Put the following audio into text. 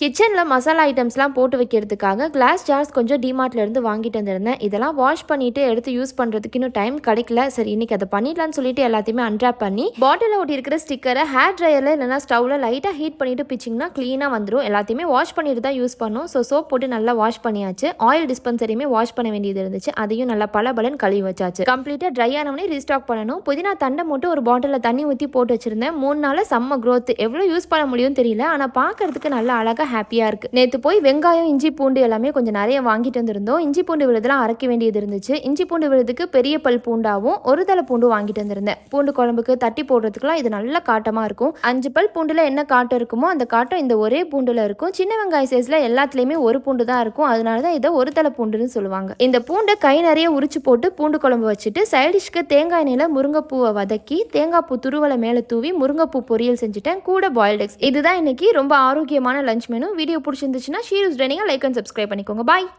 கிச்சனில் மசாலா ஐட்டம்ஸ்லாம் போட்டு வைக்கிறதுக்காக கிளாஸ் ஜார்ஸ் கொஞ்சம் டிமார்ட்லேருந்து வாங்கிட்டு வந்திருந்தேன். இதெல்லாம் வாஷ் பண்ணிவிட்டு எடுத்து யூஸ் பண்ணுறதுக்கு இன்னும் டைம் கிடைக்கல. சரி இன்றைக்கி அதை பண்ணிடலான்னு சொல்லிட்டு எல்லாத்தையுமே அன்ட்ராப் பண்ணி பாட்டிலில் ஒட்டி இருக்கிற ஸ்டிக்கரை ஹேர் ட்ரையரில் இல்லைனா ஸ்டவ்வில் லைட்டாக ஹீட் பண்ணிவிட்டு பிச்சிங்கன்னா க்ளீனாக வந்துடும். எல்லாத்தையுமே வாஷ் பண்ணிட்டு தான் யூஸ் பண்ணோம். ஸோ சோப் போட்டு நல்லா வாஷ் பண்ணியாச்சு. ஆயில் டிஸ்பென்சரையுமே வாஷ் பண்ண வேண்டியது இருந்துச்சு. அதையும் நல்லா பலபலன் கழுவி வச்சாச்சு. கம்ப்ளீட்டாக ட்ரை ஆனவனே ரீஸ்டாக் பண்ணணும். புதினா தண்டை மட்டும் ஒரு பாட்டிலில் தண்ணி ஊற்றி போட்டு வச்சுருந்தேன். 3 நாளில் செம்ம க்ரோத். எவ்வளோ யூஸ் பண்ண முடியும்னு தெரியல, ஆனால் பார்க்கறதுக்கு நல்லா அழகாக ஹாப்பியாக இருக்குது. நேற்று போய் வெங்காயம் இஞ்சி பூண்டு எல்லாமே கொஞ்சம் நிறைய வாங்கிட்டு வந்திருந்தோம். இஞ்சி பூண்டு விழுதெல்லாம் அரைக்க வேண்டியது இருந்துச்சு. இஞ்சி பூண்டு விழுதுக்கு பெரிய பல் பூண்டாவும் ஒரு தலை பூண்டு வாங்கிட்டு வந்திருந்தேன். பூண்டு குழம்புக்கு தட்டி போடுறதுக்குலாம் இது நல்ல காட்டமாக இருக்கும். 5 பல் பூண்டில் என்ன காட்டம் இருக்குமோ அந்த காட்டம் இந்த ஒரே பூண்டில் இருக்கும். சின்ன வெங்காய சைஸில் எல்லாத்துலேயுமே ஒரு பூண்டு தான் இருக்கும். அதனால தான் இதை ஒரு தலை பூண்டுன்னு சொல்லுவாங்க. இந்த பூண்டை கை நிறைய உரிச்சு போட்டு பூண்டு குழம்பு வச்சுட்டு சைடிஷ்க்கு தேங்காய் எண்ணெயில் முருங்கைப்பூவை வதக்கி தேங்காய் பூ துருவலை மேலே தூவி முருங்கைப்பூ பொரியல் செஞ்சுட்டேன். கூட பாயில்ட் எக்ஸ். இதுதான் இன்னைக்கு ரொம்ப ஆரோக்கியமான லஞ்ச் மெனு. வீடியோ பிடிச்சிருந்துச்சுன்னா ஷீரூஸ் ட்ரைனிங்கை லைக் அண்ட் சப்ஸ்கிரைப் பண்ணிக்கோங்க. பாய்.